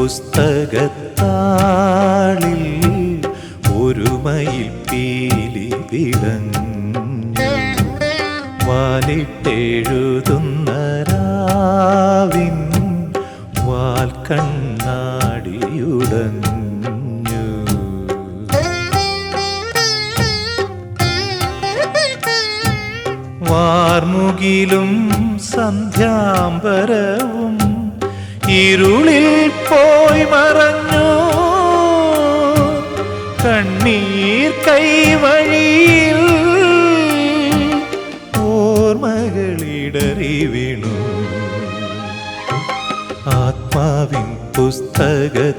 പുസ്തകത്താളിൽ ഒരു മയിൽ പീലി വിടഞ്ഞു. വാലിട്ടെഴുതുന്ന രാവിൻ വാൽ കണ്ണാടിയുടഞ്ഞു. വാർമുകിലും സന്ധ്യാംബരവും ഇരുളിൽ പോയി മറഞ്ഞു. കണ്ണീർ കൈവഴിയിൽ ഓർമ്മകളിടറി വീണു. ആത്മാവിൻ പുസ്തകത്താളിൽ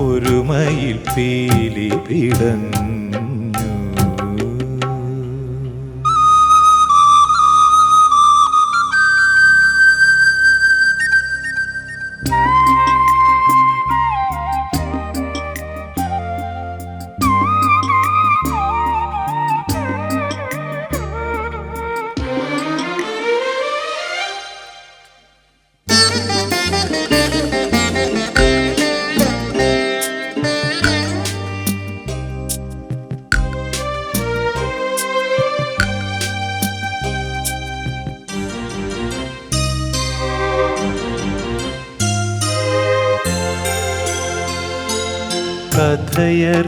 ഒരു മയിൽ പീലി വിടഞ്ഞു.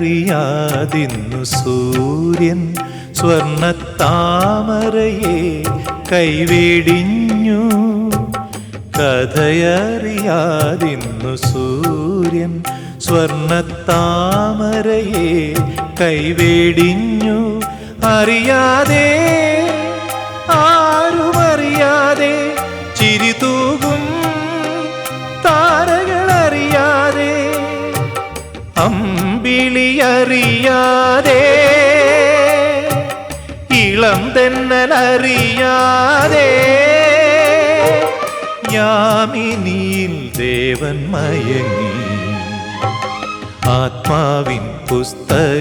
കഥയറിയാതിന്നു സൂര്യൻ സ്വർണത്താമരയെ കൈവെടിഞ്ഞു. കഥയറിയാതിന്നു സൂര്യൻ സ്വർണത്താമരയെ കൈവെടിഞ്ഞു. അറിയാതെ ആരുമറിയാതെ ചിരിതൂകും താരകളറിയാതെ അമ്പിളിയറിയാതെ ഇളം തെന്നലറിയാതെ യാമിനിയിൽ ദേവൻ മയങ്ങി. ആത്മാവിൻ പുസ്തകത്താളിൽ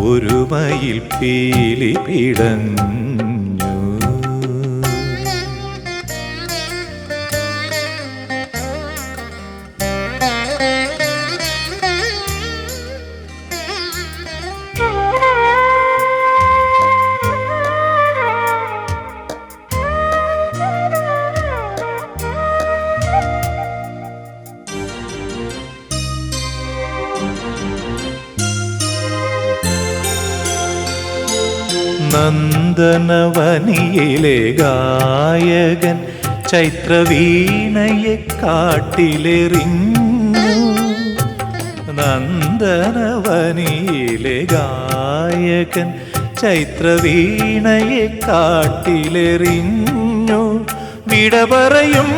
ഒരു മയിൽ പീലി വിടഞ്ഞു. നന്ദനവനിയിലെ ഗായകൻ ചൈത്രവീണയെ കാട്ടിലെറിഞ്ഞു. നന്ദനവനിയിലെ ഗായകൻ ചൈത്രവീണയെ കാട്ടിലെറിഞ്ഞു. വിട പറയും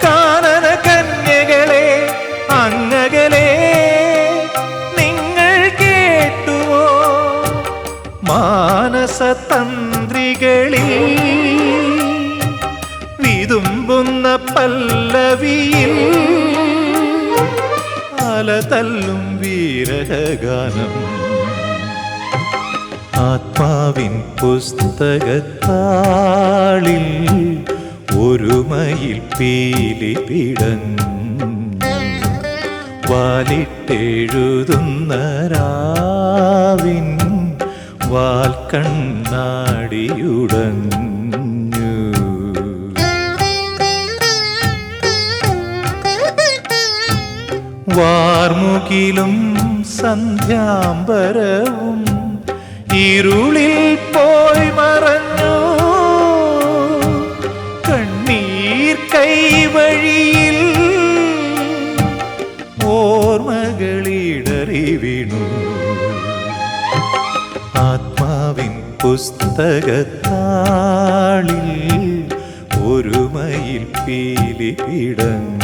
കാനന കന്യകളെ അങ്ങകലെ മാനസതന്ത്രികളിൽ വിതുമ്പുന്ന പല്ലവിയിൽ അലതല്ലും വീരഗാനം. ആത്മാവിൻ പുസ്തകത്താളിൽ ഒരു മയിൽ പീലി വിടഞ്ഞു. വാലിട്ടെഴുതുന്ന രാവിൻ വാൽ കണ്ണാടിയുടഞ്ഞു. വാർമുകിലും സന്ധ്യാംബരവും ഇരുളിൽ പോയി മറഞ്ഞു. കണ്ണീർ കൈവഴിയിൽ ഓർമ്മകളിടറി വീണു. ആത്മാവിൻ പുസ്തകത്താളിൽ ഒരു മയിൽ പീലി വിടഞ്ഞു.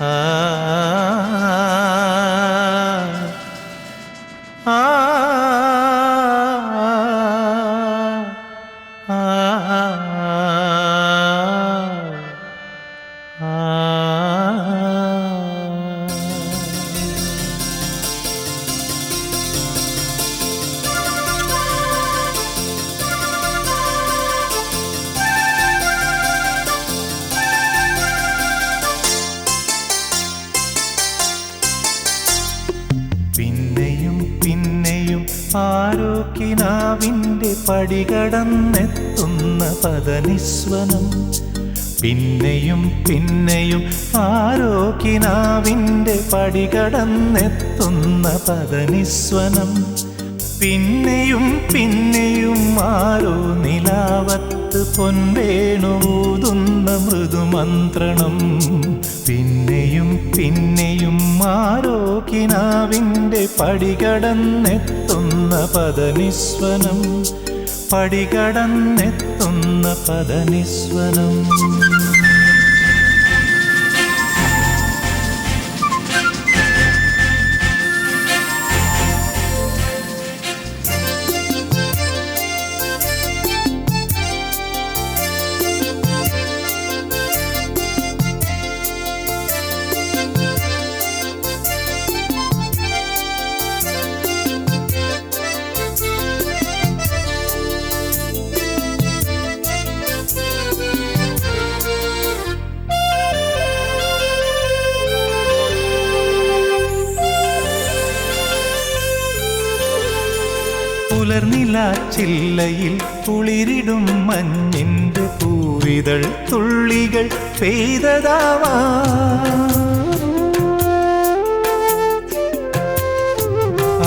ആ പിന്നെയും പിന്നെയും ആരോ കിനാവിൻ്റെ പടികടന്നെത്തുന്ന പദനിസ്വനം. പിന്നെയും പിന്നെയും ആരോ കിനാവിൻ്റെ പടികടന്നെത്തുന്ന പദനിസ്വനം. പിന്നെയും പിന്നെയും ആരോ നിലാവത്ത് പൊൻവേണൂതുന്ന മൃദുമന്ത്രണം. പിന്നെയും പിന്നെയും ആരോ കിനാവിൻ്റെ പടികടന്നെത്തുന്ന പദനിസ്വനം. പടികടന്നെത്തുന്ന പദനിസ്വനം. പുലർനിലാച്ചില്ലയിൽ കുളിരിടും മഞ്ഞിൻ്റെ പൂവിതൾ തുള്ളികൾ പെയ്തതാവാം.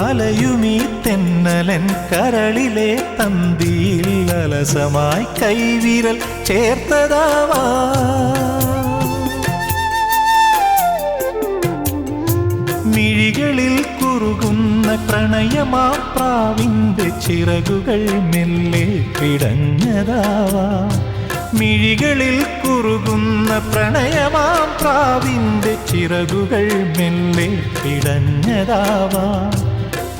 അലയുമീ തെന്നലൻ കരളിലെ തന്തിയിൽ അലസമായി കൈവിരൽ ചേർത്തതാവാം. മിഴികളിൽ കുറുകുന്ന പ്രണയമാപ്രാവിൻ്റെ ചിറകുകൾ മെല്ലെ പിടഞ്ഞതാവാം. മിഴികളിൽ കുറുകുന്ന പ്രണയമാപ്രാവിൻ്റെ ചിറകുകൾ മെല്ലെ പിടഞ്ഞതാവാം.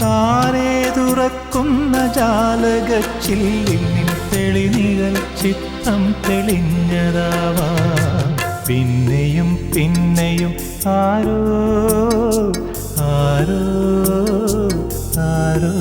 താനേ തുറക്കുന്ന ജാലകച്ചില്ലിൽ നിൻ തെളിനിഴൽ ചിത്തം തെളിഞ്ഞതാവാം. പിന്നെയും പിന്നെയും ആരോ ആരോ ആരോ.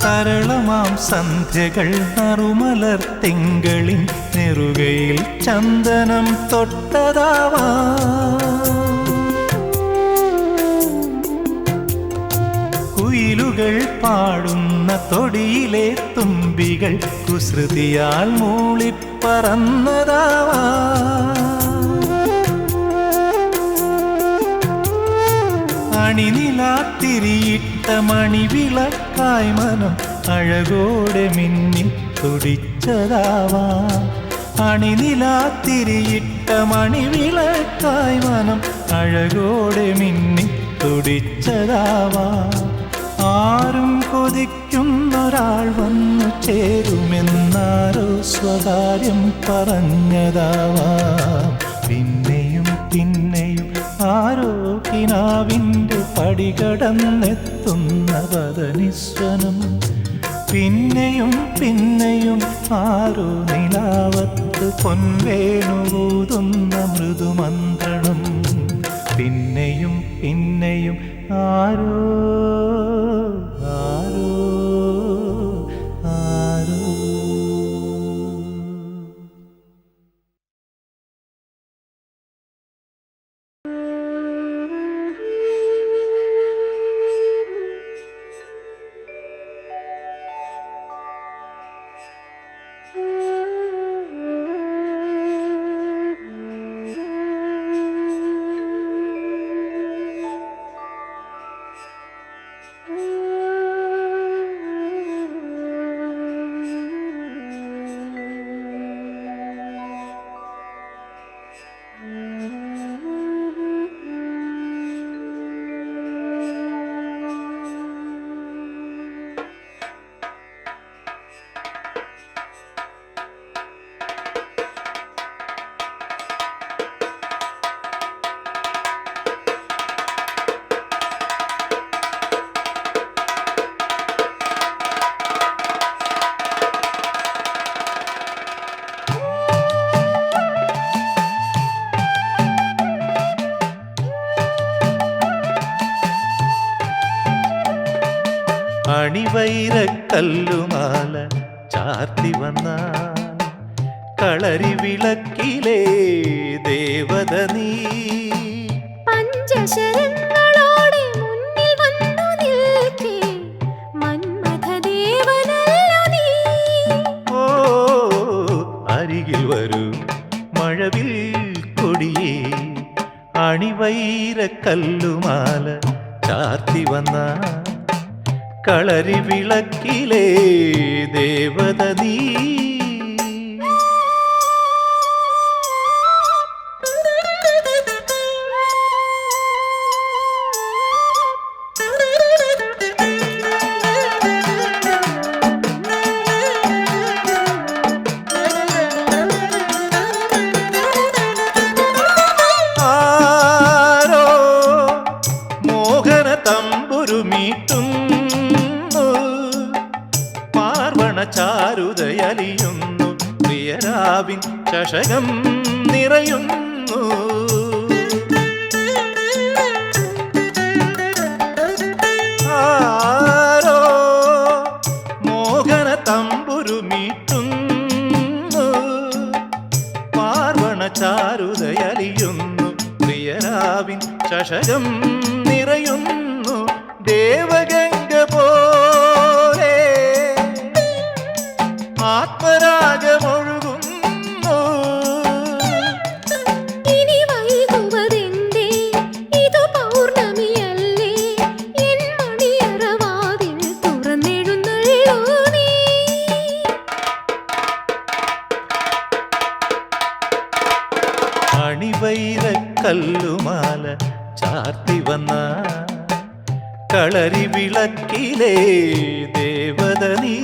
സരളമാം സന്ധ്യകൾ നറുമലർ തിങ്കളിൻ നെറുകയിൽ ചന്ദനം തൊട്ടതാവാം. കുയിലുകൾ പാടുന്ന തൊടിയിലെ തുമ്പികൾ കുസൃതിയാൽ മൂളിപ്പറന്നതാവാം. അണിനിലാത്തിരിയിട്ട മണിവിളക്കായി മനം അഴകോടെ മിന്നി തുടിച്ചതാവാം. അണിനിലാത്തിരിയിട്ട മണിവിളക്കായി മനം അഴകോടെ മിന്നി തുടിച്ചതാവാം. ആരും കൊതിക്കുന്നൊരാൾ വന്നു ചേരുമെന്നാരോ സ്വകാര്യം പറഞ്ഞതാവാം. പിന്നെയും പിന്നെയും ആരോ കിനാവിൻ്റെ പടികടന്നെത്തുന്ന പദനിസ്വനം. പിന്നെയും പിന്നെയും ആരോ നിലാവത്ത് പൊൻവേണൂതുന്ന മൃദുമന്ത്രണം. പിന്നെയും പിന്നെയും ആരോ ആരോ ആരോ. Mm-hmm. അണിവൈരക്കല്ലുമാല ചാർത്തി വന്ന കളരി വിളക്കിലെ ദേവത നീ. പഞ്ചശരങ്ങളോടെ മുന്നിൽ വന്നു നിൽക്കേ മന്മഥദേവനല്ലോ നീ. ഓ അരികിൽ വരൂ മഴവിൽ കൊടിയേ, അണിവൈരക്കല്ലുമാല ചാർത്തി വന്ന കളരി വിളക്കിലെ ദേവത നീ. ആരോ മോഹന തമ്പുരു മീട്ടുന്നു, പാർവണ ചാരുതയലിയുന്നു, പ്രിയരാവിൻ ചഷകം നിറയുന്നു. ആരോ മോഹന തമ്പുരു മീട്ടുന്നു, പാർവണ ചാരുതയലിയുന്നു, പ്രിയരാവിൻ ചഷകം നിറയുന്നു. ദേവഗംഗ പോലെ ആത്മരാഗമൊഴുകുന്നു. ഇനി വൈകുവതെന്തേ, ഇതു പൗർണമിയല്ലേ, എൻ മണിയറവാതിൽ തുറന്നെഴുന്നള്ളൂ നീ. അണിവൈരക്കല്ലുമാല ചാർത്തി വന്ന കളരി വിളക്കിലെ ദേവത നീ.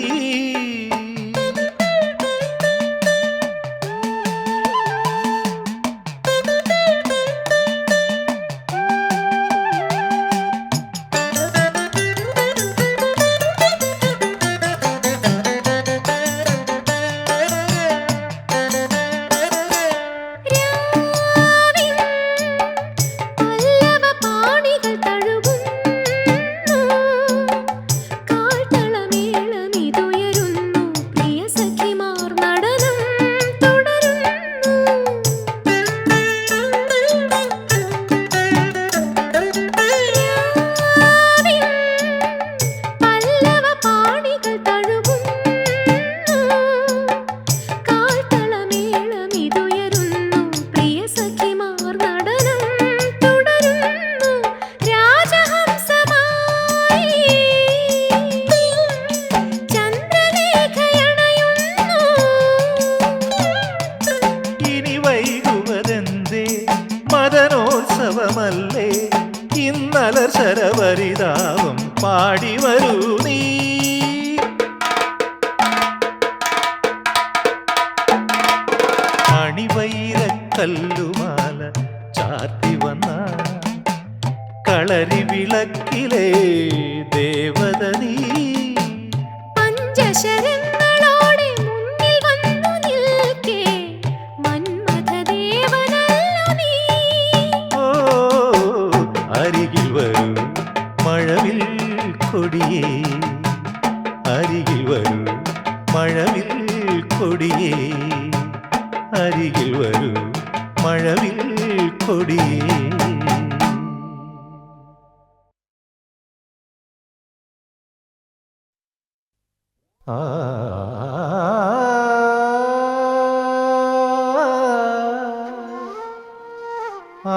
രാവിൻ പല്ലവ പാണികൾ തഴുകുന്നു, കാൽത്തളമേളമിതുയരുന്നു, പ്രിയ സഖിമാർ നടനം തുടരുന്നു. രാവിൻ പല്ലവ പാണികൾ തഴുകുന്നു, കാൽത്തളമേളമിതുയരുന്നു, പ്രിയ സഖിമാർ നടനം തുടരുന്നു. രാജഹംസമായി ചന്ദ്രലേഖയണയുന്നു. ഇനി വൈകുവതെന്തേ, മദനോത്സവമല്ലേ, ഇന്നലർ ശരവരിതാവും പാടി വരൂ നീ. അണിവൈരക്കല്ലുമാല ചാർത്തി വന്ന കളരി വിളക്കിലെ ദേവത നീ. പഞ്ചശരങ്ങളോടെ മുന്നിൽ വന്നു നിൽക്കേ മന്മഥദേവനല്ലോ നീ. ഓ അരികിൽ വരൂ മഴവിൽ കൊടിയേ, അരികിൽ വരൂ മഴവിൽ കൊടിയേ, അരികിൽ വരൂ മഴവിൽ കൊടിയേ. ആ ആ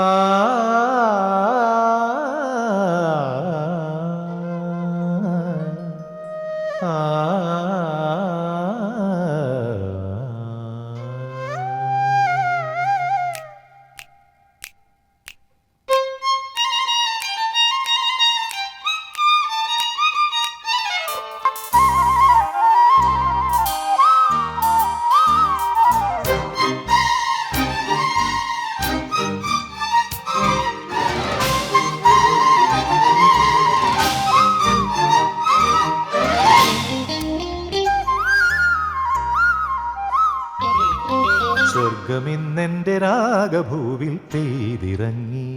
സ്വർഗമിന്നെൻ്റെ രാഗഭൂവിൽ പെയ്തിറങ്ങി,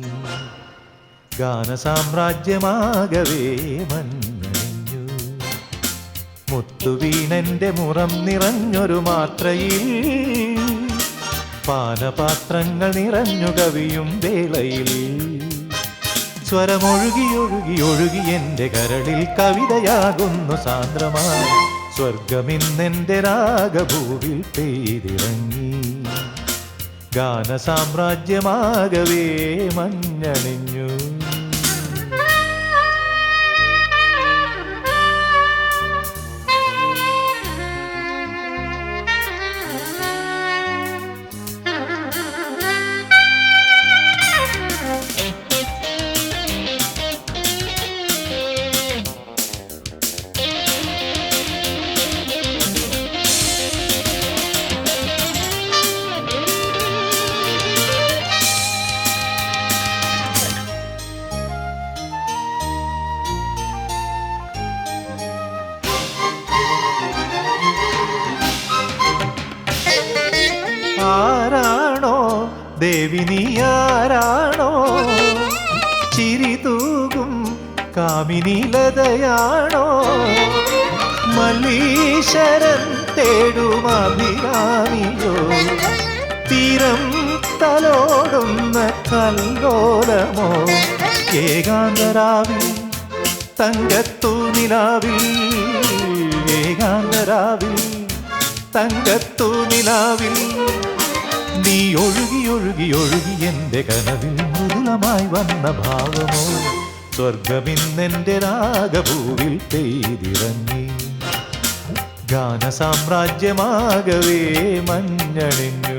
ഗാനസാമ്രാജ്യമാകവേ മഞ്ഞണിഞ്ഞു. മുത്തുവീണന്റെ മുറം നിറഞ്ഞൊരു മാത്രയിൽ പാനപാത്രങ്ങൾ നിറഞ്ഞു കവിയും വേളയിൽ സ്വരമൊഴുകി ഒഴുകി ഒഴുകി എൻ്റെ കരളിൽ കവിതയാകുന്നു സാന്ദ്രമായി സ്വർഗമിന്നെൻ്റെ രാഗഭൂവിൽ പെയ്തിറങ്ങി ഗാനസാമ്രാജ്യമാകവേ മഞ്ഞണിഞ്ഞു. ആരാണോ ദേവി നീ ആരാണോ ചിരി തൂകും കാമിനി ലതയാണോ മല്ലീശ്വരൻ തേടുമാഭിരാമിയോ തീരം തലോടുന്ന കല്ലോലമോ ഏകാന്തരാവിൽ തങ്കത്തു നിലാവിൽ ഏകാന്തരാവിൽ തങ്കത്തു നിലാവിൽ നീ ഒഴുകി ഒഴുകി ഒഴുകി എൻ്റെ കനവിൽ മൃദുലമായി വന്ന ഭാവമോ സ്വർഗമിന്നെൻ്റെ രാഗഭൂവിൽ പെയ്തിറങ്ങി ഗാനസാമ്രാജ്യമാകവേ മഞ്ഞണിഞ്ഞു.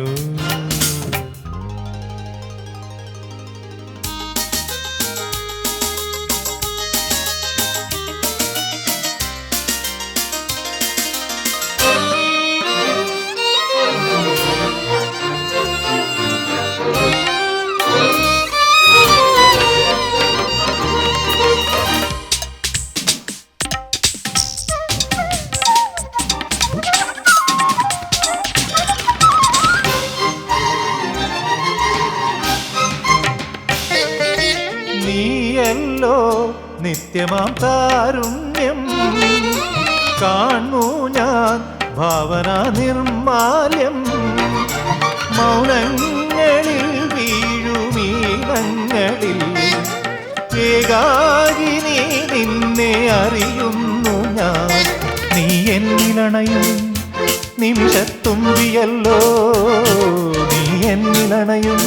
നീയല്ലോ നിത്യമാം താരുണ്യം കാണൂ ഞാൻ ഭാവന നിർമാല്യം മൗനങ്ങളിൽ വീഴുമീനങ്ങളിൽ ഏകാകിനി നിന്നെ അറിയുന്നു ഞാൻ നീ എന്നിലണയും നിമിഷത്തുമ്പിയല്ലോ നീ എന്നിലണയും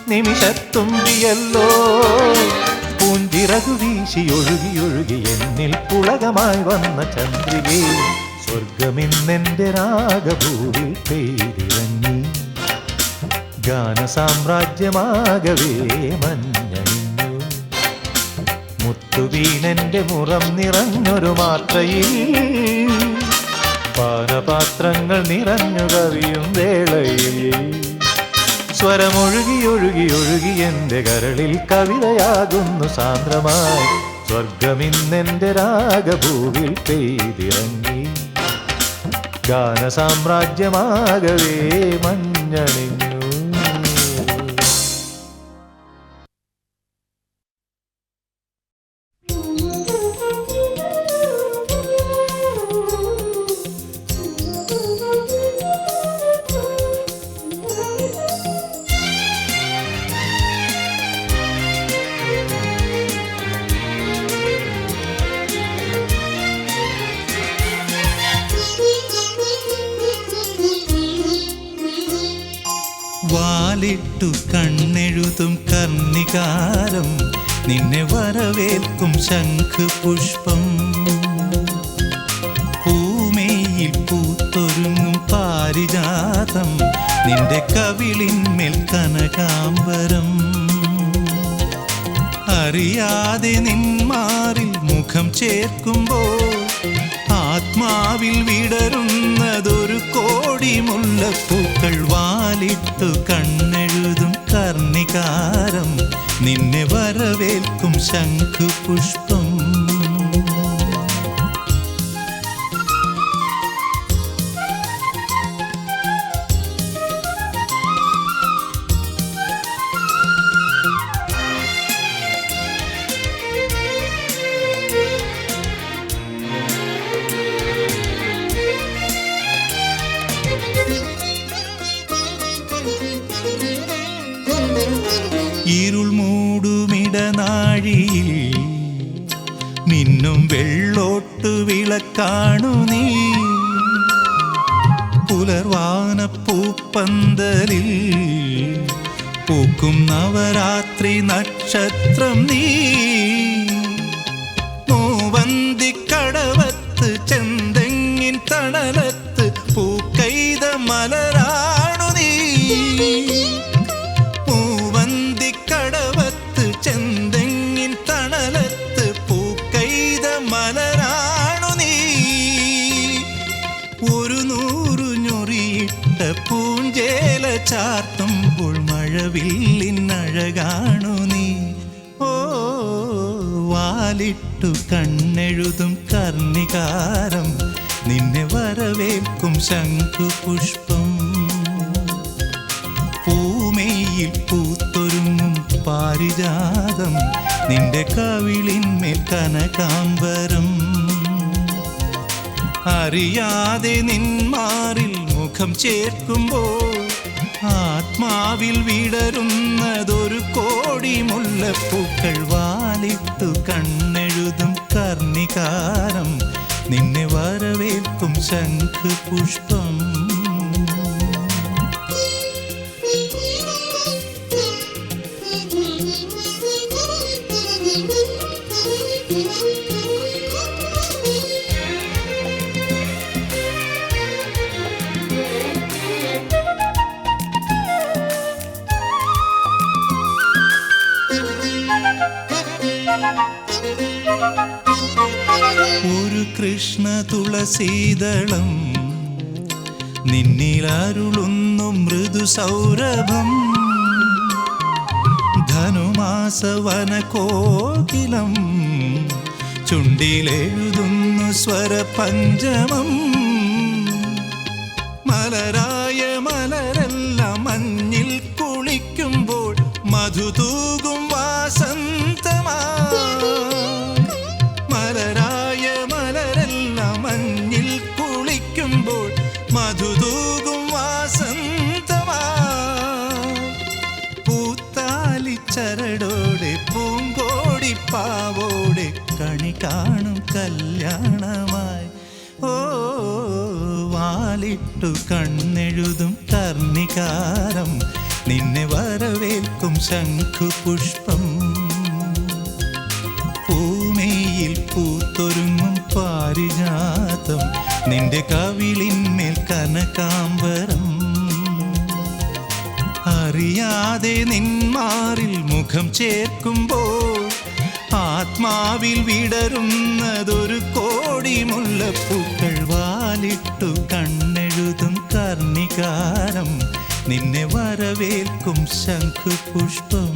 നിമിഷത്തുമ്പിയല്ലോ പൂഞ്ചിറകു വീശി ഒഴുകി ഒഴുകി എന്നിൽ പുളകമായി വന്ന ചന്ദ്രികേ സ്വർഗമിന്നെൻ്റെ രാഗഭൂവിൽ പെയ്തിറങ്ങി ഗാനസാമ്രാജ്യമാകവേ മഞ്ഞണിഞ്ഞു. മുത്തുവീണന്റെ മുറം നിറഞ്ഞൊരു മാത്രയിൽ പാനപാത്രങ്ങൾ നിറഞ്ഞു കവിയും വേളയിൽ സ്വരമൊഴുകി ഒഴുകി ഒഴുകി എൻ്റെ കരളിൽ കവിതയാകുന്നു സാന്ദ്രമായി സ്വർഗമിന്നെൻ്റെ രാഗഭൂവിൽ പെയ്തിറങ്ങി ഗാനസാമ്രാജ്യമാകവേ മഞ്ഞണിഞ്ഞു. വാലിട്ടു കണ്ണെഴുതും കർണികാരം നിന്നെ വരവേൽക്കും ശംഖ് പുഷ്പം പൂമേയിൽ പൂത്തൊരുങ്ങും പാരിജാതം നിന്റെ കവിളിന്മേൽ കനകാംബരം അറിയാതെ നിന്മാറിൽ മുഖം ചേർക്കുമ്പോൾ ആത്മാവിൽ വിടരുന്നതൊരു കോടി മുല്ലപ്പൂക്കൾ വാലിട്ടു കണ്ണെഴുതും കർണികാരം നിന്നെ വരവേൽക്കും ശംഖ് പുഷ്പം വഴിയിൽ മിന്നും വെള്ളോട്ടു വിളക്കാണു നീ. പുലർവാന പൂപ്പന്തലിൽ പൂക്കും നവരാത്രി നക്ഷത്രം നീ. മൂവന്തിക്കടവത്ത് ചെന്തെങ്ങിൻ തണലത്ത് പൂക്കൈത മലരാണു നീ. മൂവന്തിക്കടവത്ത് ചെന്തെങ്ങിൻ തണലത്ത് പൂക്കൈത മലരാണു നീ. ഒരു നൂറു ഞൊറിയിട്ട പൂഞ്ചേല ചാർത്തുമ്പോൾ മഴവില്ലിനഴകാണു നീ. ഓ വാലിട്ടു കണ്ണെഴുതും കർണികാരം നിന്നെ വരവേൽക്കും ശംഖുപുഷ്പം. പൂമേയിൽ പൂത്തൊരുങ്ങും പാരിജാതം നിന്റെ കവിളിന്മേൽ കനകാംബരം. അറിയാതെ നിന്മാറിൽ മുഖം ചേർക്കുമ്പോൾ ആത്മാവിൽ വിടരുന്നതൊരു കോടി മുല്ലപ്പൂക്കൾ. വാലിട്ടു കണ്ണെഴുതും കർണികാരം നിന്നെ വരവേൽക്കും ശംഖുപുഷ്പം. ഒരു കൃഷ്ണ തുളസീദളം നിന്നിലരുളുന്നു മൃദു സൗരഭം. ധനുമാസവനകോകിലം ചുണ്ടിലെഴുതുന്നു സ്വരപഞ്ചമം. മലരായ മലരെല്ലാം മഞ്ഞിൽ കുളിക്കുമ്പോൾ മധുതൂകും വാസന്തമാ. മലരായ മലരെല്ലാം മഞ്ഞിൽ കുളിക്കുമ്പോൾ മധുതൂകും വാസന്തമാ. പൂത്താലിച്ചരടോടെ പൂങ്കോടിപ്പാവോടെ കണി കാണും കല്യാണമായി. ഓ വാലിട്ടു കണ്ണെഴുതും കർണികാരം നിന്നെ വരവേൽക്കും ശംഖുപുഷ്പം. പൂമേയിൽ പൂത്തൊരുങ്ങും പാരിജാതം നിന്റെ കവിളിന്മേൽ കനകാംബരം. അറിയാതെ നിന്മാറിൽ മുഖം ചേർക്കുമ്പോൾ ആത്മാവിൽ വിടരുന്നതൊരു കോടി മുല്ലപ്പൂക്കൾ. വാലിട്ടു കണ്ണെഴുതും കർണികാരം നിന്നെ വരവേൽക്കും ശംഖുപുഷ്പം.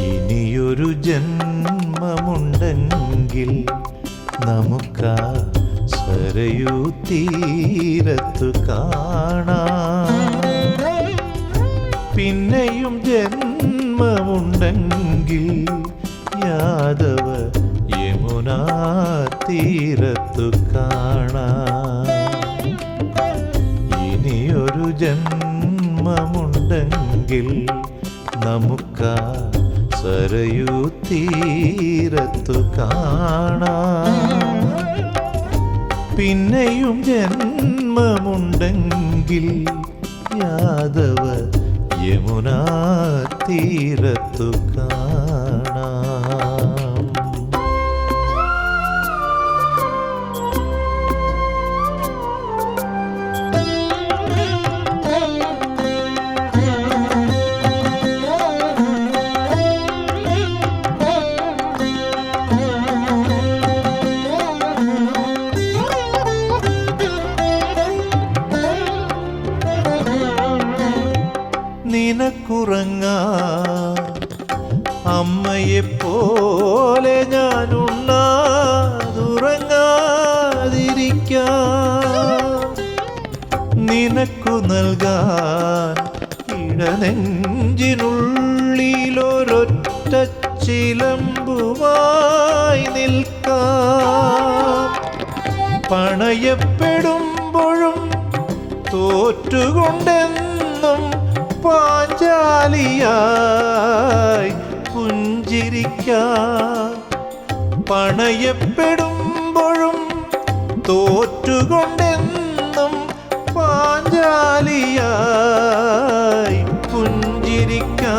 ഇനിയൊരു ജന്മമുണ്ടെങ്കിൽ നമുക്കാ സരയൂ തീരത്തു കാണാം. പിന്നെയും ജന്മമുണ്ടെങ്കിൽ യാദവ യമുനാ തീരത്തു കാണാം. ഇനിയൊരു ജന്മമുണ്ടെങ്കിൽ നമുക്കാ സരയൂ തീരത്തു കാണാം. പിന്നെയും ജന്മമുണ്ടെങ്കിൽ യാദവ യമുനാ തീരത്തു കാണാം. നിനക്കുറങ്ങാൻ അമ്മയെപ്പോലെ ഞാനുണ്ണാതുറങ്ങാൻ നിനക്കു നൽകാൻ ഇടനെഞ്ചിനുള്ളിലൊരൊറ്റ ചിലമ്പുമായി നിൽക്കാം. പണയപ്പെടുമ്പോഴും തോറ്റുകൊണ്ടെന്നും പാഞ്ചാലിയായി പുഞ്ചിരിക്കാം. പണയപ്പെടുമ്പോഴും തോറ്റുകൊണ്ടെന്നും പാഞ്ചാലിയായി പുഞ്ചിരിക്കാം.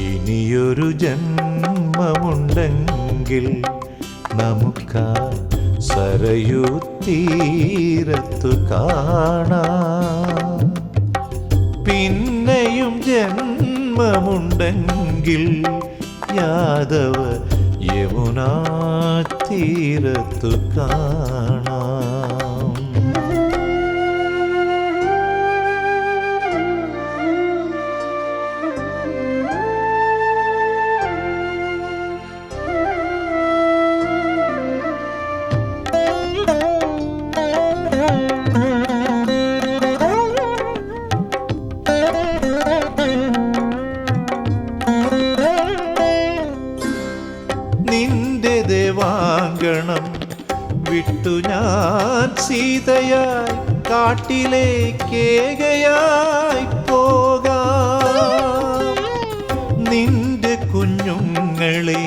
ഇനിയൊരു ജന്മമുണ്ടെങ്കിൽ നമുക്കാ സരയൂ തീരത്തു കാണാം. പിന്നെയും ജന്മമുണ്ടെങ്കിൽ യാദവ യമുനാ തീരത്തു കാണാം. നിന്റെ ദേവാങ്കണം വിട്ടു ഞാൻ സീതയായി കാട്ടിലേക്കേകയായി പോകാം. നിന്റെ കുഞ്ഞുങ്ങളെ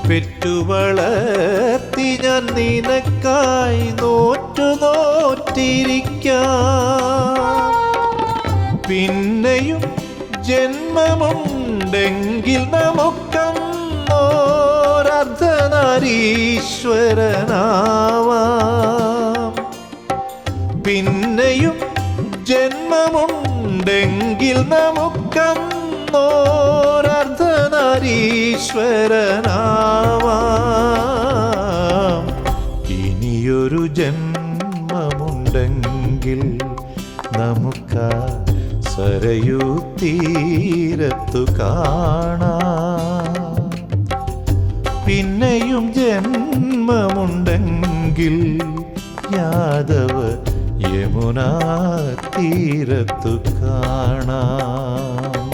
പെറ്റുവളർത്തി ഞാൻ നിനക്കായി നോറ്റിരിക്കാം. പിന്നെയും ജന്മമുണ്ടെങ്കിൽ നമുക്കർദ്ധനാരീശ്വരനാവാം. പിന്നെയും ജന്മമുണ്ടെങ്കിൽ നമുക്കർദ്ധനാരീശ്വരനാവാം. ഇനിയൊരു ജന്മമുണ്ടെങ്കിൽ നമുക്കാ സരയൂ തീരത്തു കാണാം. പിന്നെയും ജന്മമുണ്ടെങ്കിൽ യാദവ യമുനാ തീരത്തു കാണാം.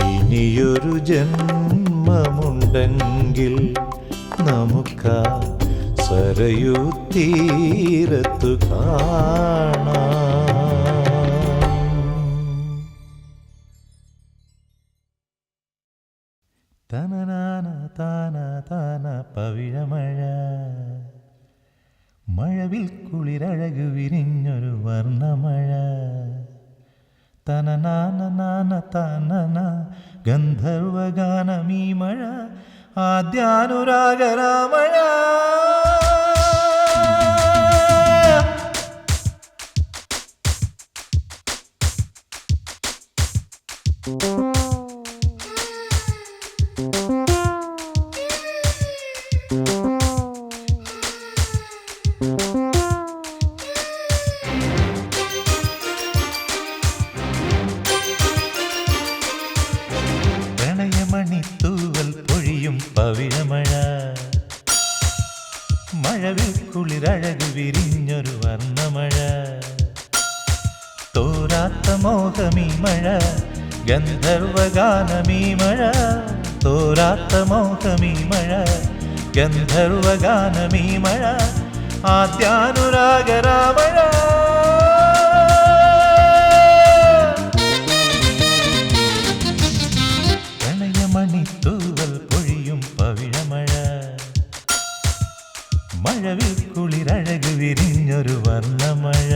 ഇനിയൊരു ജന്മമുണ്ടെങ്കിൽ നമുക്കാ സരയൂ തീരത്തു കാണാം. തനനാന താന താന പവിഴമഴ, മഴവിൽ കുളിരഴകു വിരിഞ്ഞൊരു വർണ്ണമഴ. തനനാന നാന താനന ഗന്ധർവഗാനമീ മഴ, ആദ്യാനുരാഗരാമഴ. പ്രണയമണിത്തൂവൽ പൊഴിയും പവിഴമഴ, മഴവിൽ കുളിരഴകു വിരിഞ്ഞൊരു വർണ്ണമഴ. തോരാത്ത മോഹമീ മഴ, ഗന്ധർവഗാനമീ മഴ. തോരാത്ത മോഹമീ മഴ, ഗന്ധർവഗാനമീ മഴ, ആദ്യാനുരാഗരാമഴ. പ്രണയമണിത്തൂവൽ പൊഴിയും പവിഴമഴ, മഴവിൽ കുളിരഴകു വിരിഞ്ഞൊരു വർണ്ണമഴ.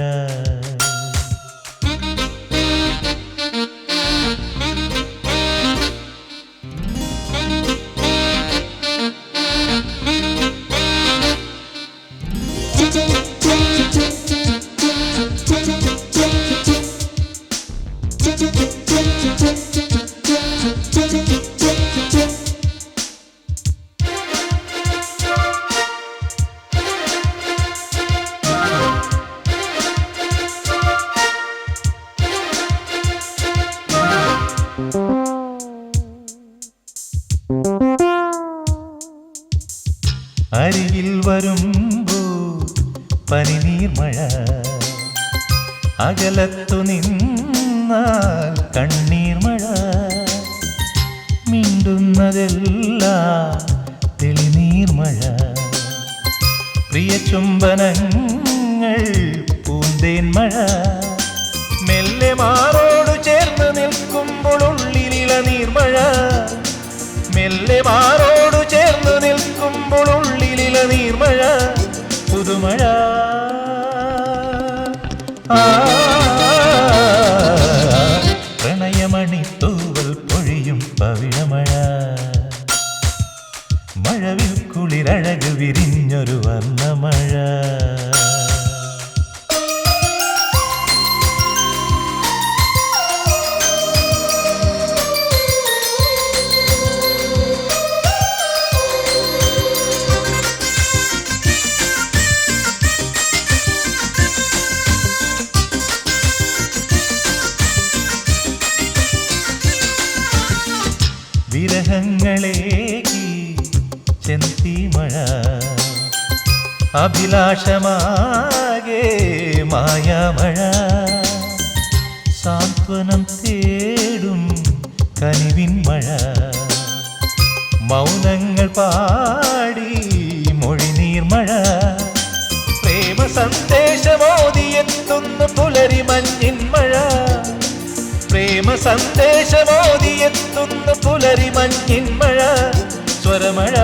അരികിൽ വരുമ്പോൾ പനിനീർമഴ അകലത്തു നിന്നാൽ കണ്ണീർമഴ മിണ്ടുന്നതെല്ലാം തെളിനീർമഴ പ്രിയ ചുംബനങ്ങൾ പൂന്തേന്മഴ മെല്ലെ മാറോടു ചേർന്ന് നിൽക്കുമ്പോൾ ഉള്ളിലിള നീർമഴ മെല്ലെ മാറോടു ചേർന്ന് നിൽക്കുമ്പോൾ ഉള്ളിലിള നീർമഴ പുതുമഴ പ്രണയമണി തൂവൽ പൊഴിയും പവിഴമഴ മഴവിൽ കുളിരഴക് വിരിഞ്ഞൊരു വർണ്ണമഴ വിരഹങ്ങളേകി ചെന്തിമഴ അഭിലാഷമാകെ മായാമഴ സാന്ത്വനം തേടും കനിവിൻ മഴ മൗനങ്ങൾ പാടി മൊഴിനീർമഴ പ്രേമ സന്ദേശമോദിയെത്തുന്നു പുലരി മഞ്ഞിൻ മഴ പ്രേമ സന്ദേശമോദിയെത്തുന്നു പുലരി മഞ്ഞിൻ മഴ സ്വരമഴ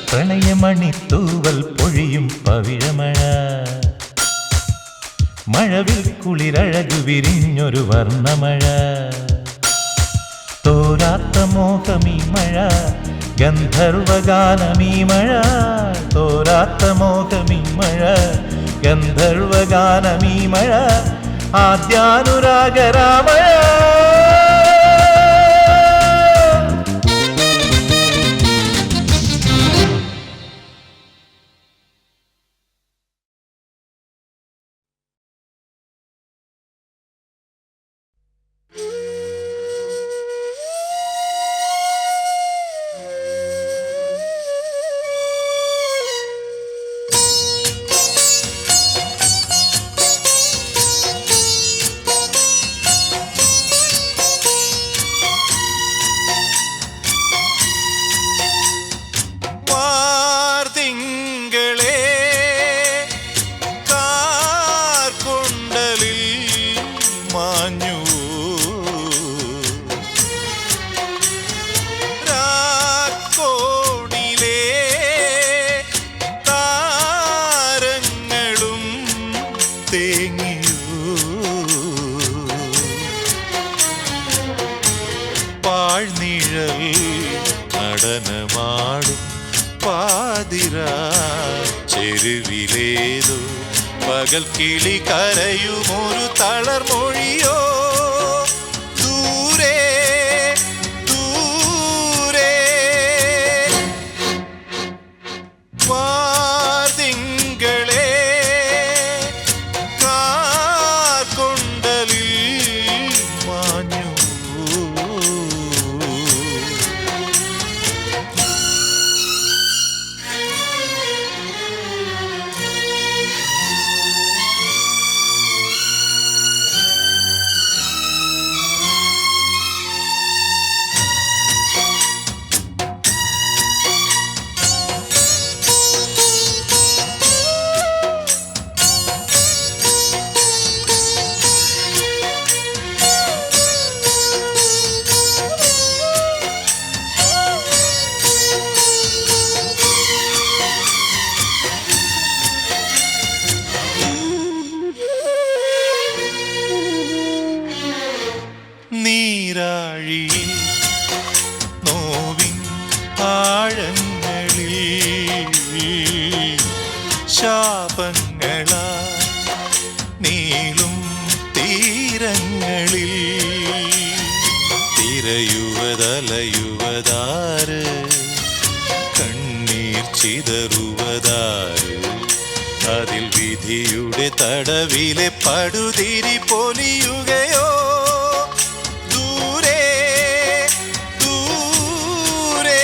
പ്രണയമണി തൂവൽ പൊഴിയും പവിഴമഴ മഴവിൽ കുളിരഴകു വിരിഞ്ഞൊരു വർണ്ണമഴ തോരാത്ത മോഹമീ മഴ ഗന്ധർവഗാനമീ മഴ തോരാത്ത മോഹമീ മഴ ഗന്ധർവഗാനമീ മഴ ആദ്യാനുരാഗരാമഴ നടനമാടും പാതിരാ ചെരുവിലേതോ പകൽ കിളി കരയുമൊരു തളർമൊഴിയോ ദൂരെ ദൂരെ വാർതിങ്കളെ കാർക്കൊണ്ടലിൽ മാഞ്ഞു നീരാഴിയിൽ നോവിൻ ആഴങ്ങളിൽ ശാപങ്ങളാ നീളും തീരങ്ങളിൽ തിരയുവതലയുവതാര് കണ്ണീർ ചിതറുവതാര് അതിൽ വിധിയുടെ തടവിലെ പടുതിരി പൊലിയുകയോ ദൂരെ ദൂരെ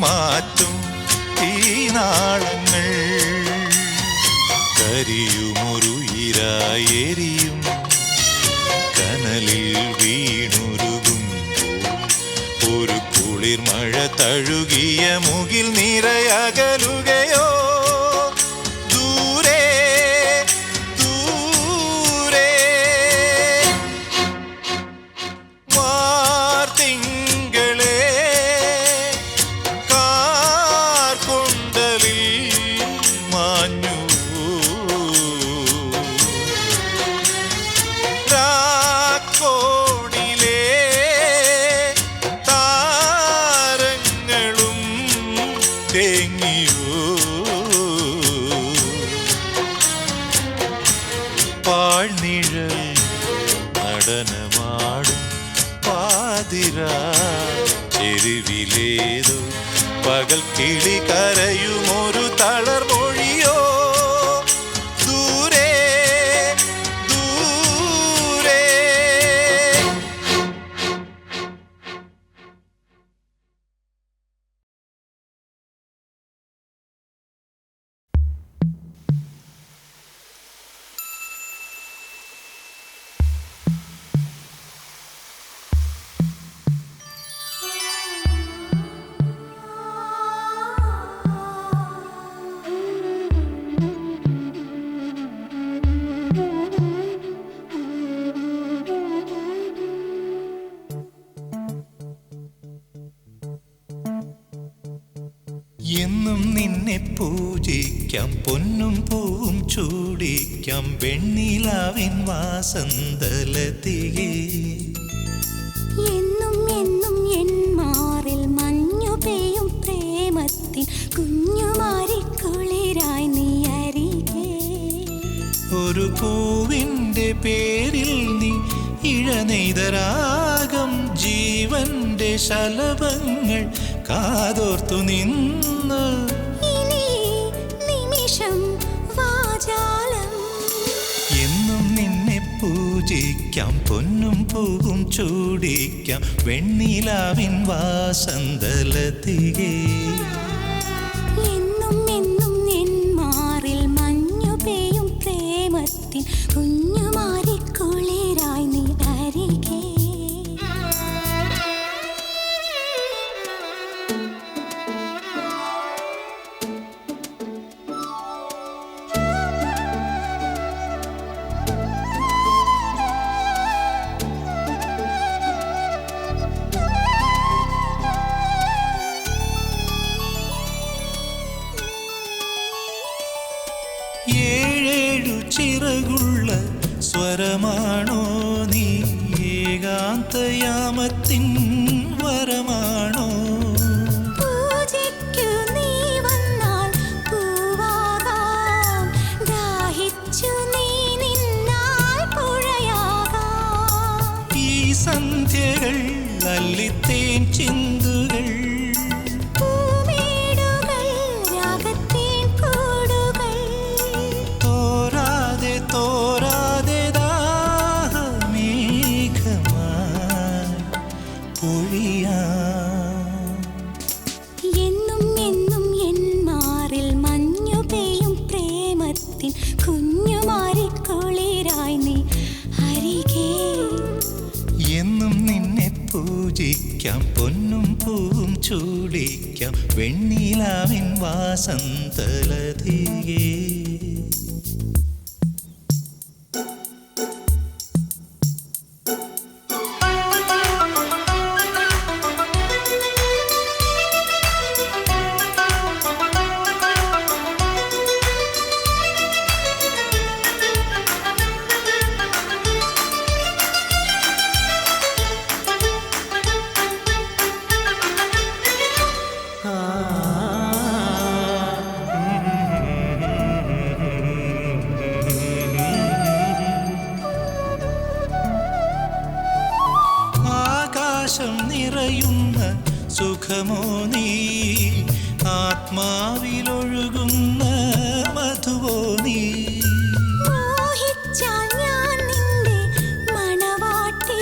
മാറ്റും തീനാളങ്ങൾ കരിയുമൊരുയിരായെരിയും കനലിൽ വീണുരുകുമ്പോൾ ഒരു കുളിർ മഴ തഴുകിയ മുകിൽ നിറയകലുകയോ ദൂരെ ദൂരെ വാർത്തിങ്കളെ കാർകൊണ്ടലിൽ മാഞ്ഞു രാക്കോണിലെ താരങ്ങളും തേങ്ങിയോ പാഴ്നിഴൽ നടനമാടും പാതിര ചെരുവിലേതോ പകൽ കിളി കരയുമൊരു തളർമൊഴിയോ ദൂരെ ദൂരെ എന്നും നിന്നെ പൂജിക്കാം പൊന്നും പൂവും ചൂടിക്കാം വെണ്ണിലാവിൻ വാസന്തലതികേ എന്നും എന്നും എൻ മാറിൽ മഞ്ഞു പെയ്യും പ്രേമത്തിൻ കുഞ്ഞുമാരിക്കുളിരായി നീ അരികെ ഒരു പൂവിൻ്റെ പേരിൽ നീ ഇഴനെയ്തരാഗം ജീവന്റെ ശലഭങ്ങൾ കാതോർത്തു നിന്ന് ഇനി നിമിഷം വാചാലം എന്നും നിന്നെ പൂജിക്കാം പൊന്നും പൂവും ചൂടിക്കാം വെണ്ണിലാവിൻ വാസന്തലതികേ എന്നും എന്നും എൻ മാറിൽ മഞ്ഞു പെയ്യും പ്രേമത്തിൻ കുഞ്ഞുമാരിക്കുളിരായി നീ അരികെ ഏഴേഴു ചിറകുള്ള സ്വരമാണോ നീ ഏകാന്തയാമത്തിൻ വരമാണോ പൂജയ്ക്കു നീ വന്നാൽ പൂവാകാം ദാഹിച്ചു നീ നിന്നാൽ പുഴയാകാം ഈ സന്ധ്യകൾ അല്ലിത്തേൻ ചിന്തുകൾ പൂമേടുകൾ രാഗത്തേൻ കൂടുകൾ തോരാതെ തോരാതെ ദാഹമേഘമായി പൊഴിയാം എന്നും എന്നും എൻ മാറിൽ മഞ്ഞു പെയ്യും പ്രേമത്തിൻ കുഞ്ഞുമാരിക്കുളിരായി നീ അരികെ എന്നും നിന്നെ പൂജിക്കാം പൊന്നും പൂവും ചൂടിക്കാം വെണ്ണിലാവിൻ വാസന്തലതികേ ആകാശം നിറയുന്ന സുഖമോ നീ ആത്മാവിലൊഴുകുന്ന മധുവോ നീ മോഹിച്ചാൽ ഞാൻ നിന്റെ മണവാട്ടി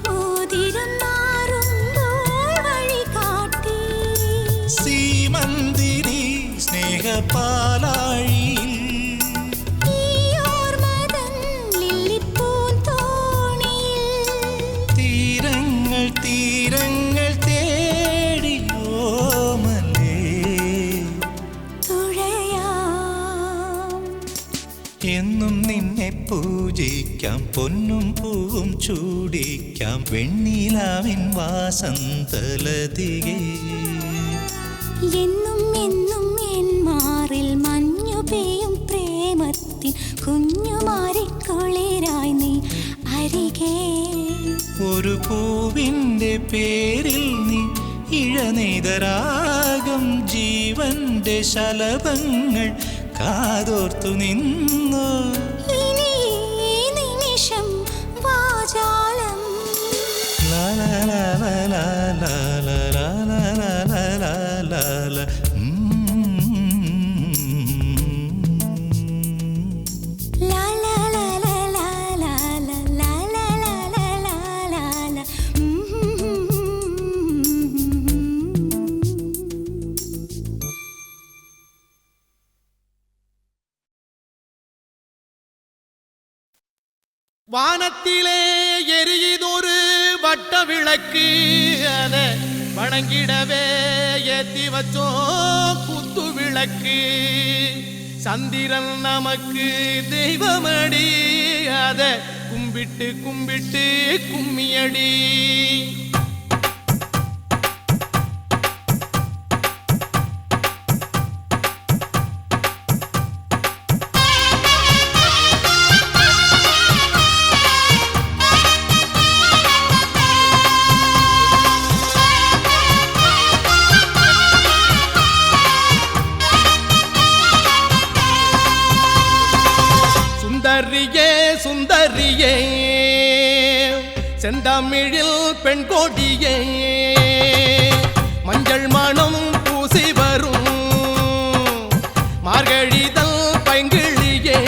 മോതിരം മാറുമ്പോൾ വഴി കാട്ടി പാലാഴിയിൽ തീരങ്ങൾ തീരങ്ങൾ തേടിയോ മലേ എന്നും നിന്നെ പൂജിക്കാം പൊന്നും പൂവും ചൂടിക്കാം വെണ്ണിലാവിൻ വാസന്തലതികേ എന്നും എന്നും എൻ മാറിൽ മഞ്ഞു പെയ്യും പ്രേമത്തിൻ കുഞ്ഞുമാരിക്കുളിരായി നീ അരികെ ഒരു പൂവിൻ്റെ പേരിൽ നീ ഇഴനെയ്തരാഗം ജീവന്റെ ശലഭങ്ങൾ കാതോർത്തു നിന്നു ഇനി ഈ നിമിഷം വാചാലം வானத்திலே எரியுதொரு வட்ட விளக்கு அத வணங்கிடவே ஏத்தி வச்சோம் குத்து விளக்கு சந்திரன் நமக்கு தெய்வமடி அத கும்பிட்டு கும்பிட்டு கும்மியடி சுந்தரியே சுந்தரியே செந்தமிழில் பெண் கோடியே மஞ்சள் மணம் பூசி வரும் மார்கழிதல் பைங்கிழியே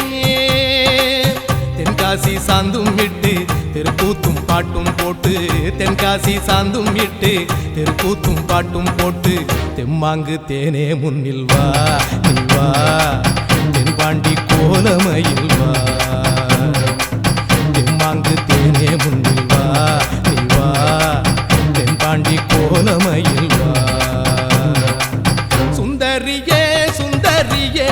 தென்காசி சாந்தும் விட்டு தெருக்கூத்தும் பாட்டும் போட்டு தென்காசி சாந்தும் விட்டு தெருக்கூத்தும் பாட்டும் போட்டு தெம்மாங்கு தேனே முன்னில் வா நீ வா தென்பாண்டி கோலமயில் வா தெம்மாங்கு தேனே முன்னில் வா நீ வா தென்பாண்டி கோலமயில் வா சுந்தரியே சுந்தரியே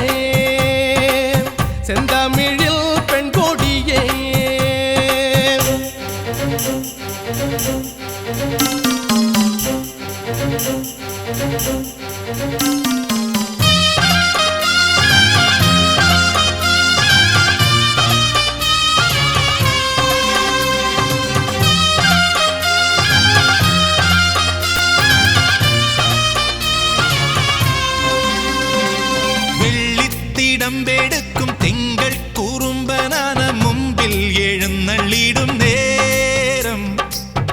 செந்தமிழில் பெண் கொடியே വെള്ളിത്തിടമ്പെടുക്കും തിങ്കൾ കുറുമ്പനാന മുമ്പിൽ എഴുന്നള്ളിടും നേരം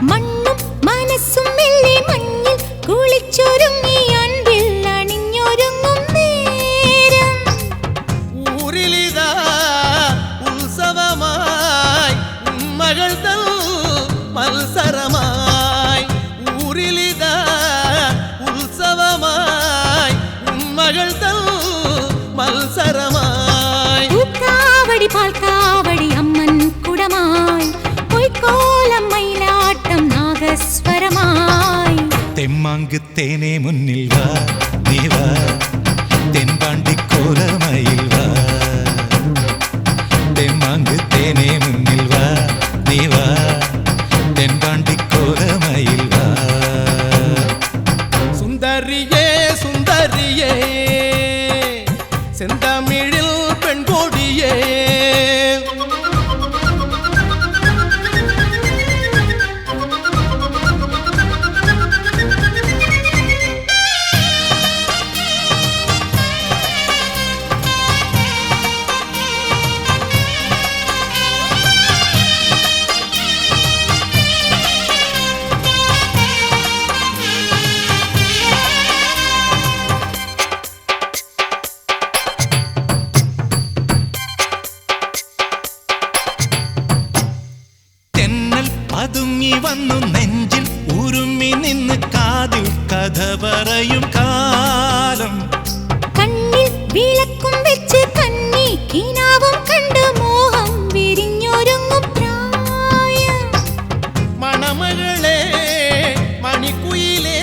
മണ്ണും മനസ്സും മെല്ലെ മഞ്ഞിൽ കുളിച്ചൊരുങ്ങി അൻപിൽ അണിഞ്ഞൊരുങ്ങും നേരം ഊരിലിതാ ഉത്സവമായി മകൾ തൽ മത്സരമായി ഊരിലിതാ ഉത്സവമായി മകൾ തൽ മത്സരമായി പൂക്കാവടി പാൽക്കാവടി അമ്മൻ കുടമായി പൊയ്ക്കോലം മയിലാട്ടം നാഗസ്വരമായി തെമ്മാങ്ക് തേനേ മുന്നിൽ വാ നീ വാ തെൻപാണ്ടി കോലമയിൽ വാ തെമ്മാങ്ക് തേനേ മുന്നിൽ വാ നീ വാ തെൻപാണ്ടി കോലമയിൽ വാ സുന്ദരിയേ സുന്ദരിയേ செந்தமிழில் பெண் கொடியே പതുങ്ങി വന്നു നെഞ്ചിൽ ഉരുമ്മി നിന്ന് കാതിൽ കഥ പറയും കാലം കണ്ണിൽ വിളക്കും വെച്ച് കന്നി കിനാവും കണ്ട് മോഹം വിരിഞ്ഞൊരുങ്ങും പ്രായം. മണമകളെ മണിക്കുയിലേ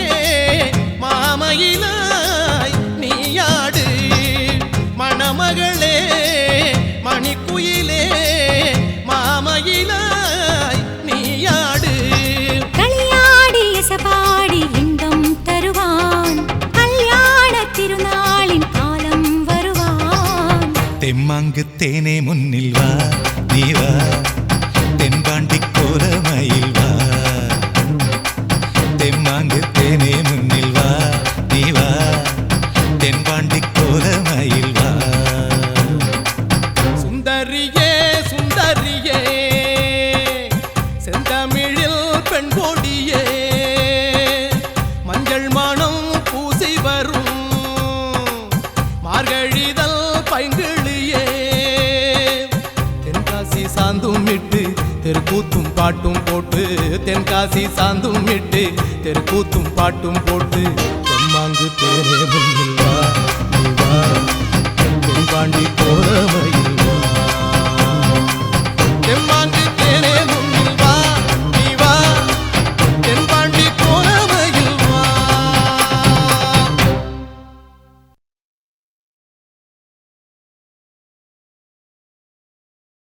മാമയിലായി നീയാട്. മണമകളെ മണിക്കുയിലേ മാമയിലായി നീയാട്. കളിയാടി യസപാടി ലിംഗം തരുവാൻ കല്യാണ തിരുനാളിൻ കാലം വരുവാൻ. തെമ്മാങ്ക് തേനെ മുന്നിൽ വാ നീ വാ തെൻപാണ്ടിക്കോലമയിൽ വാ. തെമ്മാങ്ക് തേനെ മുന്നിൽ വാ നീ വാ തെൻപാണ്ടിക്കോലമയിൽ വാ. സുന്ദരിയേ സുന്ദരിയേ செந்தமிழில் பெண் கொடியே மஞ்சள் மணம் பூசி வரும் மார்கழிதல் பைங்கிளியே. தென்காசி சாந்தும் இட்டு தெருக்கூத்தும் பாட்டும் போட்டு தென்காசி சாந்தும் இட்டு தெருக்கூத்தும் பாட்டும் போட்டு தெம்மாங்கு தேரே முன்னில் வா நீ வா தென்பாண்டி போற